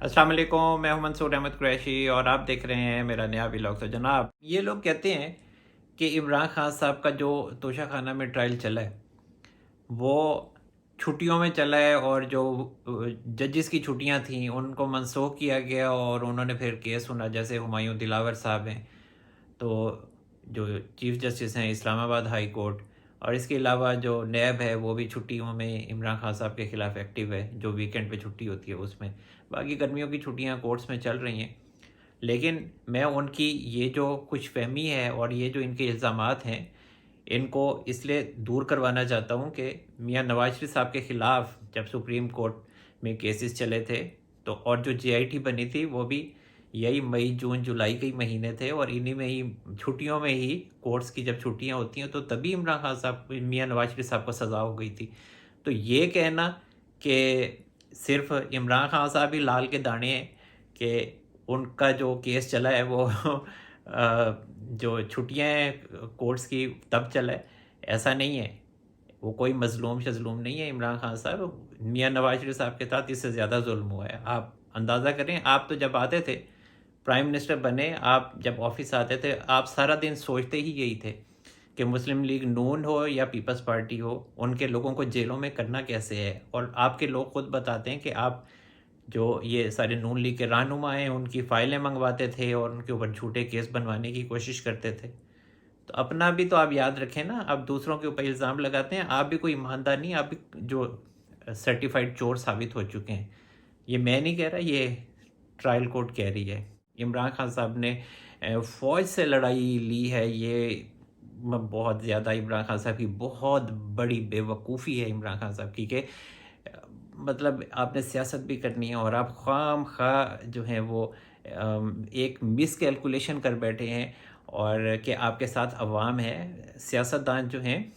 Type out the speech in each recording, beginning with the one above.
अस्सलाम वालेकुम, मैं हूं मंसूर अहमद कुरैशी और आप देख रहे हैं मेरा नया व्लॉग। तो जनाब, ये लोग कहते हैं कि इमरान खान साहब का जो तोशा खाना में ट्रायल चला है वो छुट्टियों में चला है, और जो जजेस की छुट्टियां थी उनको मनसूख किया गया और उन्होंने फिर केस सुना। जैसे हुमायूं दिलावर साहब हैं, तो जो चीफ जस्टिस हैं इस्लामाबाद हाई कोर्ट, और इसके अलावा जो नैब है वो भी छुट्टियों में इमरान खान साहब के ख़िलाफ़ एक्टिव है, जो वीकेंड पे छुट्टी होती है उसमें। बाकी गर्मियों की छुट्टियां कोर्ट्स में चल रही हैं। लेकिन मैं उनकी ये जो कुछ फहमी है और ये जो इनके इल्ज़ामात हैं, इनको इसलिए दूर करवाना चाहता हूँ कि मियाँ नवाज शरीफ साहब के ख़िलाफ़ जब सुप्रीम कोर्ट में केसेस चले थे, तो और जो जेआईटी बनी थी वो भी यही मई जून जुलाई के ही महीने थे, और इन्हीं में ही छुट्टियों में ही कोर्ट्स की जब छुट्टियां होती हैं तो तभी इमरान खान साहब मियाँ नवाज शरीफ साहब को सज़ा हो गई थी। तो ये कहना कि सिर्फ इमरान खान साहब ही लाल के दाने हैं कि उनका जो केस चला है वो जो छुट्टियां हैं कोर्ट्स की तब चला है, ऐसा नहीं है। वो कोई मजलूम शजलूम नहीं है इमरान खान साहब। मियाँ नवाज शरीफ साहब के साथ इससे ज़्यादा जुल्म हुआ है। आप अंदाज़ा करें, आप तो जब आते थे प्राइम मिनिस्टर बने, आप जब ऑफिस आते थे आप सारा दिन सोचते ही यही थे कि मुस्लिम लीग नून हो या पीपल्स पार्टी हो, उनके लोगों को जेलों में करना कैसे है। और आपके लोग खुद बताते हैं कि आप जो ये सारे नून लीग के रहनुमा हैं उनकी फ़ाइलें मंगवाते थे और उनके ऊपर झूठे केस बनवाने की कोशिश करते थे। तो अपना भी तो आप याद रखें ना। आप दूसरों के ऊपर इल्ज़ाम लगाते हैं, आप भी कोई ईमानदार नहीं, आप भी जो सर्टिफाइड चोर साबित हो चुके हैं। ये मैं नहीं कह रहा, ये ट्रायल कोर्ट कह रही है। इमरान खान साहब ने फ़ौज से लड़ाई ली है, ये बहुत ज़्यादा इमरान खान साहब की बहुत बड़ी बेवकूफ़ी है इमरान खान साहब की कि मतलब आपने सियासत भी करनी है और आप ख़ाम खा जो है वो एक मिस कैलकुलेशन कर बैठे हैं, और कि आपके साथ अवाम है। सियासतदान जो हैं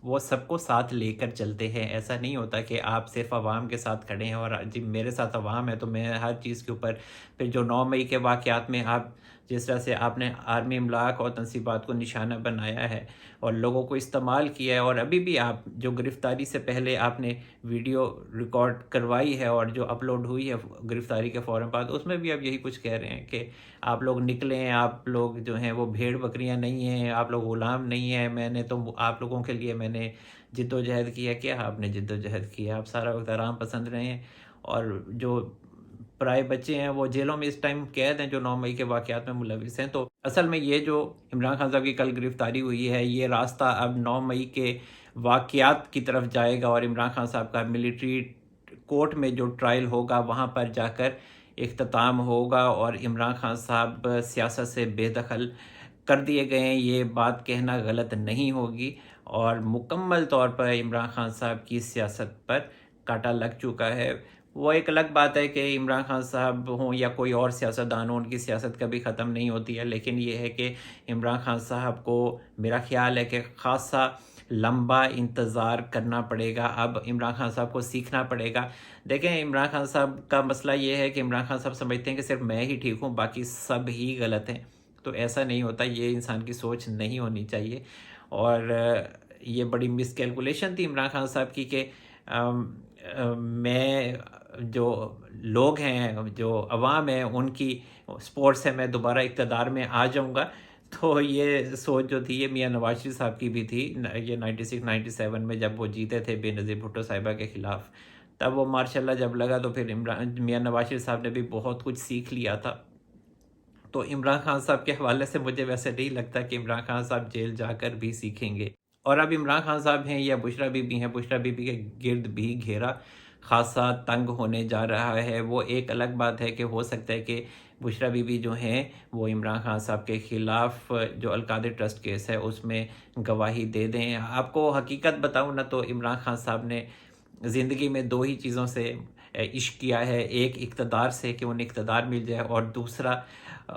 वो सबको साथ लेकर चलते हैं। ऐसा नहीं होता कि आप सिर्फ अवाम के साथ खड़े हैं और जी मेरे साथ अवाम है तो मैं हर चीज़ के ऊपर। फिर जो 9 मई के वाक़यात में आप जिस तरह से आपने आर्मी इमलाक और तनसीबात को निशाना बनाया है और लोगों को इस्तेमाल किया है, और अभी भी आप जो गिरफ़्तारी से पहले आपने वीडियो रिकॉर्ड करवाई है और जो अपलोड हुई है गिरफ़्तारी के फ़ौरन बाद, उसमें भी आप यही कुछ कह रहे हैं कि आप लोग निकलें, आप लोग जो हैं वो भेड़ बकरियां नहीं हैं, आप लोग ग़ुलाम नहीं हैं। मैंने तो आप लोगों के लिए मैंने जिद्दोजहद किया। क्या आपने जिद्दोजहद किया? आप सारा वक्त आराम पसंद रहे हैं, और जो पराए बच्चे हैं वो जेलों में इस टाइम कैद हैं जो 9 मई के वाक़यात में मुलविस हैं। तो असल में ये जो इमरान खान साहब की कल गिरफ़्तारी हुई है, ये रास्ता अब 9 मई के वाक़यात की तरफ जाएगा, और इमरान खान साहब का मिलिट्री कोर्ट में जो ट्रायल होगा वहाँ पर जाकर इख्तिताम होगा, और इमरान खान साहब सियासत से बेदखल कर दिए गए हैं, ये बात कहना गलत नहीं होगी। और मुकम्मल तौर पर इमरान खान साहब की सियासत पर कांटा लग चुका है। वो एक अलग बात है कि इमरान खान साहब हों या कोई और सियासतदान हो, उनकी सियासत कभी ख़त्म नहीं होती है। लेकिन ये है कि इमरान खान साहब को मेरा ख़्याल है कि ख़ासा लंबा इंतज़ार करना पड़ेगा। अब इमरान खान साहब को सीखना पड़ेगा। देखें, इमरान खान साहब का मसला ये है कि इमरान खान साहब समझते हैं कि सिर्फ मैं ही ठीक हूँ, बाकी सब ही गलत हैं। तो ऐसा नहीं होता, ये इंसान की सोच नहीं होनी चाहिए। और ये बड़ी मिसकैलकुलेशन थी इमरान खान साहब की कि मैं जो लोग हैं, जो अवाम है, उनकी सपोर्ट से मैं दोबारा इक़्तिदार में आ जाऊँगा। तो ये सोच जो थी ये मियाँ नवाज शरीफ साहब की भी थी। ये 96-97 में जब वो जीते थे बेनज़ीर भुट्टो साहिबा के ख़िलाफ़, तब वो मार्शाल्लाह जब लगा तो फिर इमरान मियाँ नवाज शरीफ साहब ने भी बहुत कुछ सीख लिया था। तो इमरान खान साहब के हवाले से मुझे वैसे नहीं लगता कि इमरान खान साहब जेल जाकर भी सीखेंगे। और अब इमरान खान साहब हैं या बुशरा बीबी हैं, बुशरा बीबी के गिर्द भी घेरा खासा तंग होने जा रहा है। वो एक अलग बात है कि हो सकता है कि बुशरा बीबी जो हैं वो इमरान खान साहब के ख़िलाफ़ जो अलकादिर ट्रस्ट केस है उसमें गवाही दे दें। आपको हकीकत बताऊँ ना, तो इमरान खान साहब ने ज़िंदगी में दो ही चीज़ों से इश्क किया है। एक इक़्तिदार से कि उन्हें इक़्तिदार मिल जाए, और दूसरा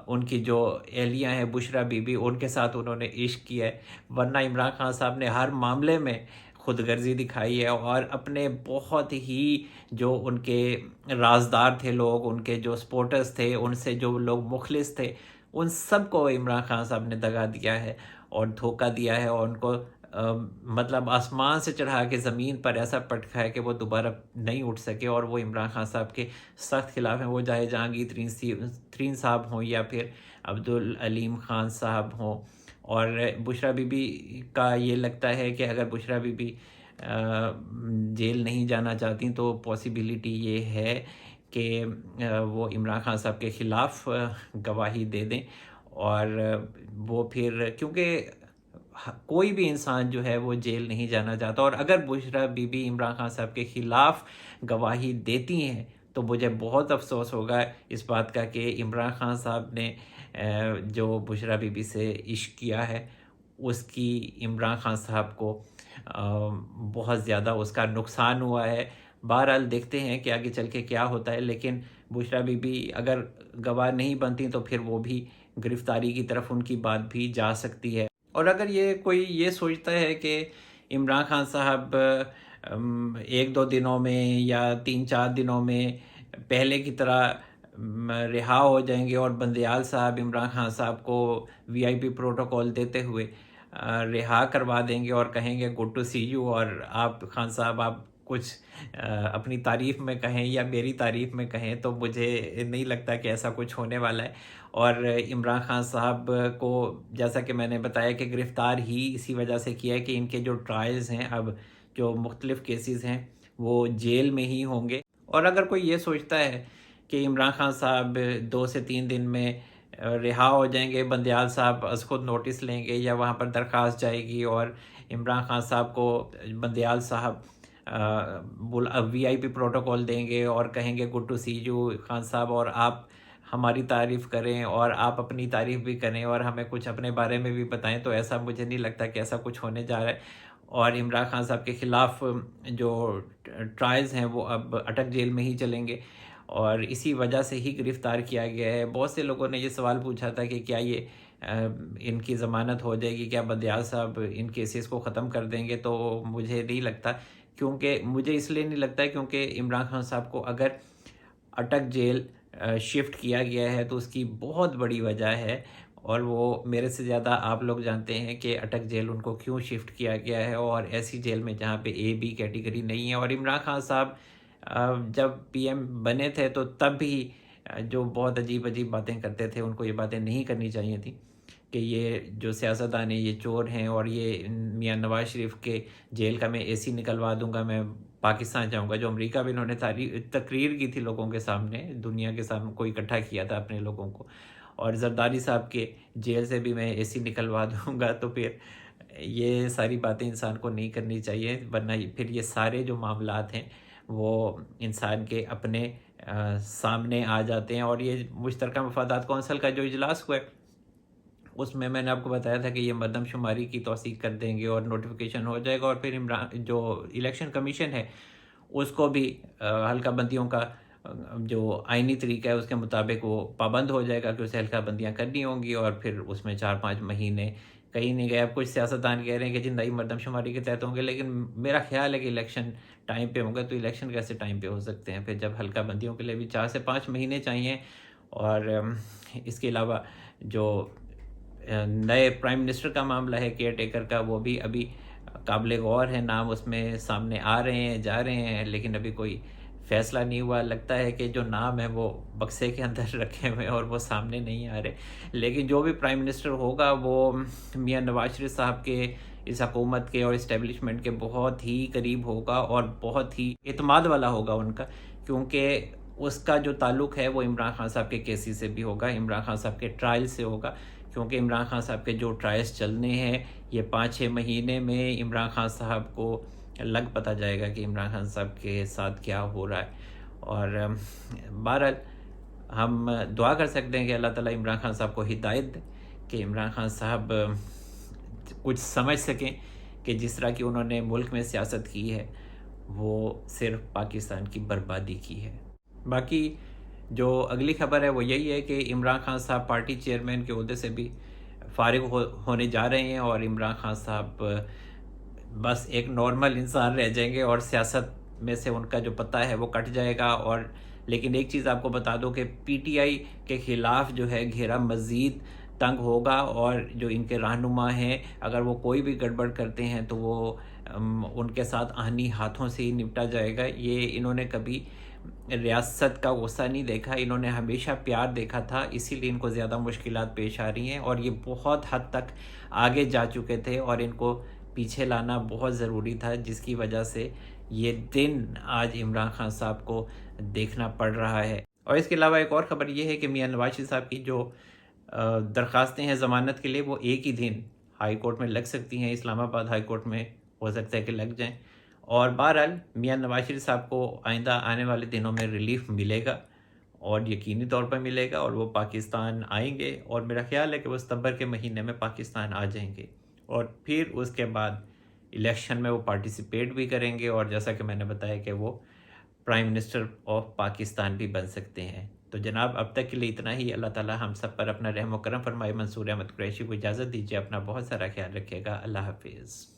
उनकी जो एहलिया हैं बुशरा बीबी, उनके साथ उन्होंने इश्क किया है। वरना इमरान खान साहब ने हर मामले में खुदगर्जी दिखाई है, और अपने बहुत ही जो उनके राजदार थे लोग, उनके जो सपोर्टर्स थे, उनसे जो लोग मुखलिस थे, उन सब को इमरान खान साहब ने दगा दिया है और धोखा दिया है, और उनको مطلب آسمان سے چڑھا کے زمین پر ایسا پٹکا ہے کہ وہ دوبارہ نہیں اٹھ سکے، اور وہ عمران خان صاحب کے سخت خلاف ہیں، وہ چاہے جہانگیر ترین صاحب ہوں یا پھر عبدالعلیم خان صاحب ہوں۔ اور بشریٰ بی بی کا یہ لگتا ہے کہ اگر بشریٰ بی بی جیل نہیں جانا چاہتی تو پاسبلٹی یہ ہے کہ وہ عمران خان صاحب کے خلاف گواہی دے دیں، اور وہ پھر کیونکہ کوئی بھی انسان جو ہے وہ جیل نہیں جانا چاہتا، اور اگر بشریٰ بی بی عمران خان صاحب کے خلاف گواہی دیتی ہیں تو مجھے بہت افسوس ہوگا اس بات کا کہ عمران خان صاحب نے جو بشریٰ بی بی سے عشق کیا ہے اس کی عمران خان صاحب کو بہت زیادہ اس کا نقصان ہوا ہے۔ بہرحال دیکھتے ہیں کہ آگے چل کے کیا ہوتا ہے، لیکن بشریٰ بی بی اگر گواہ نہیں بنتی تو پھر وہ بھی گرفتاری کی طرف ان کی بات بھی جا سکتی ہے۔ اور اگر کوئی یہ سوچتا ہے کہ عمران خان صاحب 1-2 دنوں میں یا 3-4 دنوں میں پہلے کی طرح رہا ہو جائیں گے، اور بندیال صاحب عمران خان صاحب کو VIP پروٹوکول دیتے ہوئے رہا کروا دیں گے اور کہیں گے گڈ ٹو سی یو، اور آپ خان صاحب آپ کچھ اپنی تعریف میں کہیں یا میری تعریف میں کہیں، تو مجھے نہیں لگتا کہ ایسا کچھ ہونے والا ہے۔ اور عمران خان صاحب کو جیسا کہ میں نے بتایا کہ گرفتار ہی اسی وجہ سے کیا ہے کہ ان کے جو ٹرائلز ہیں، اب جو مختلف کیسز ہیں وہ جیل میں ہی ہوں گے۔ اور اگر کوئی یہ سوچتا ہے کہ عمران خان صاحب 2 سے 3 دن میں رہا ہو جائیں گے، بندیال صاحب از خود نوٹس لیں گے یا وہاں پر درخواست جائے گی اور عمران خان صاحب کو بندیال صاحب VIP پروٹوکول دیں گے اور کہیں گے good to see you Khan صاحب، اور آپ ہماری تعریف کریں اور آپ اپنی تعریف بھی کریں اور ہمیں کچھ اپنے بارے میں بھی بتائیں، تو ایسا مجھے نہیں لگتا کہ ایسا کچھ ہونے جا رہا ہے۔ اور عمران خان صاحب کے خلاف جو ٹرائلز ہیں وہ اب اٹک جیل میں ہی چلیں گے، اور اسی وجہ سے ہی گرفتار کیا گیا ہے۔ بہت سے لوگوں نے یہ سوال پوچھا تھا کہ کیا یہ ان کی ضمانت ہو جائے گی، کیا بندیال صاحب ان کیسز کو ختم کر دیں گے؟ تو مجھے نہیں لگتا، کیونکہ مجھے اس لیے نہیں لگتا کیونکہ عمران خان صاحب کو اگر اٹک جیل شفٹ کیا گیا ہے تو اس کی بہت بڑی وجہ ہے، اور وہ میرے سے زیادہ آپ لوگ جانتے ہیں کہ اٹک جیل ان کو کیوں شفٹ کیا گیا ہے، اور ایسی جیل میں جہاں پہ A-B کیٹیگری نہیں ہے۔ اور عمران خان صاحب جب PM بنے تھے تو تب بھی جو بہت عجیب باتیں کرتے تھے، ان کو یہ باتیں نہیں کرنی چاہیے تھیں کہ یہ جو سیاستدان ہیں یہ چور ہیں، اور یہ میاں نواز شریف کے جیل کا میں AC نکلوا دوں گا، میں پاکستان جاؤں گا۔ جو امریکہ میں انہوں نے تقریر کی تھی لوگوں کے سامنے، دنیا کے سامنے کوئی اکٹھا کیا تھا اپنے لوگوں کو، اور زرداری صاحب کے جیل سے بھی میں AC نکلوا دوں گا، تو پھر یہ ساری باتیں انسان کو نہیں کرنی چاہیے، ورنہ پھر یہ سارے جو معاملات ہیں وہ انسان کے اپنے سامنے آ جاتے ہیں۔ اور یہ مشترکہ مفادات کونسل کا جو اجلاس ہوا ہے اس میں نے آپ کو بتایا تھا کہ یہ مردم شماری کی توثیق کر دیں گے اور نوٹیفیکیشن ہو جائے گا، اور پھر جو الیکشن کمیشن ہے اس کو بھی حلقہ بندیوں کا جو آئینی طریقہ ہے اس کے مطابق وہ پابند ہو جائے گا کہ اسے حلقہ بندیاں کرنی ہوں گی، اور پھر اس میں 4-5 مہینے کہیں نہیں گئے۔ اب کچھ سیاستدان کہہ رہے ہیں کہ جی نئی مردم شماری کے تحت ہوں گے، لیکن میرا خیال ہے کہ الیکشن ٹائم پہ ہوں گے، تو الیکشن کیسے ٹائم پہ ہو سکتے ہیں؟ پھر جب حلقہ بندیوں کے لیے بھی 4 سے 5 مہینے چاہیے، اور اس کے علاوہ جو نئے پرائم منسٹر کا معاملہ ہے کیئر ٹیکر کا، وہ بھی ابھی قابل غور ہے، نام اس میں سامنے آ رہے ہیں جا رہے ہیں، لیکن ابھی کوئی فیصلہ نہیں ہوا۔ لگتا ہے کہ جو نام ہے وہ بکسے کے اندر رکھے ہوئے اور وہ سامنے نہیں آ رہے، لیکن جو بھی پرائم منسٹر ہوگا وہ میاں نواز شریف صاحب کے اس حکومت کے اور اسٹیبلشمنٹ کے بہت ہی قریب ہوگا، اور بہت ہی اعتماد والا ہوگا ان کا، کیونکہ اس کا جو تعلق ہے وہ عمران خان صاحب کے کیسز سے بھی ہوگا، عمران خان صاحب کے ٹرائل سے ہوگا، کیونکہ عمران خان صاحب کے جو ٹرائلز چلنے ہیں یہ 5-6 مہینے میں عمران خان صاحب کو لگ پتہ جائے گا کہ عمران خان صاحب کے ساتھ کیا ہو رہا ہے۔ اور بہرحال ہم دعا کر سکتے ہیں کہ اللہ تعالیٰ عمران خان صاحب کو ہدایت دے کہ عمران خان صاحب کچھ سمجھ سکیں کہ جس طرح کی انہوں نے ملک میں سیاست کی ہے وہ صرف پاکستان کی بربادی کی ہے۔ باقی جو اگلی خبر ہے وہ یہی ہے کہ عمران خان صاحب پارٹی چیئرمین کے عہدے سے بھی فارغ ہونے جا رہے ہیں، اور عمران خان صاحب بس ایک نارمل انسان رہ جائیں گے، اور سیاست میں سے ان کا جو پتہ ہے وہ کٹ جائے گا۔ اور لیکن ایک چیز آپ کو بتا دو کہ PTI کے خلاف جو ہے گھیرا مزید तंग होगा, और जो इनके रहनुमा हैं अगर वो कोई भी गड़बड़ करते हैं तो वो उनके साथ आहनी हाथों से ही निपटा जाएगा। ये इन्होंने कभी रियासत का गुस्सा नहीं देखा, इन्होंने हमेशा प्यार देखा था, इसीलिए इनको ज़्यादा मुश्किलात पेश आ रही हैं, और ये बहुत हद तक आगे जा चुके थे और इनको पीछे लाना बहुत ज़रूरी था, जिसकी वजह से ये दिन आज इमरान खान साहब को देखना पड़ रहा है। और इसके अलावा एक और ख़बर ये है कि मियां नवाज शरीफ साहब की जो दरख्वास्तें हैं ज़मानत के लिए, वो एक ही दिन हाई कोर्ट में लग सकती हैं, इस्लामाबाद हाई कोर्ट में हो सकता है कि लग जाएं। और बहरहाल मियां नवाज शरीफ साहब को आइंदा आने वाले दिनों में रिलीफ मिलेगा, और यकीनी तौर पर मिलेगा, और वो पाकिस्तान आएंगे, और मेरा ख्याल है कि वो सितंबर के महीने में पाकिस्तान आ जाएंगे, और फिर उसके बाद इलेक्शन में वो पार्टिसिपेट भी करेंगे, और जैसा कि मैंने बताया कि वो प्राइम मिनिस्टर ऑफ पाकिस्तान भी बन सकते हैं। तो जनाब, अब तक के लिए इतना ही। अल्लाह ताला हम सब पर अपना रहम व करम फरमाए। मंसूर अहमद कुरैशी को इजाज़त दीजिए। अपना बहुत सारा ख्याल रखिएगा। अल्लाह हाफिज़।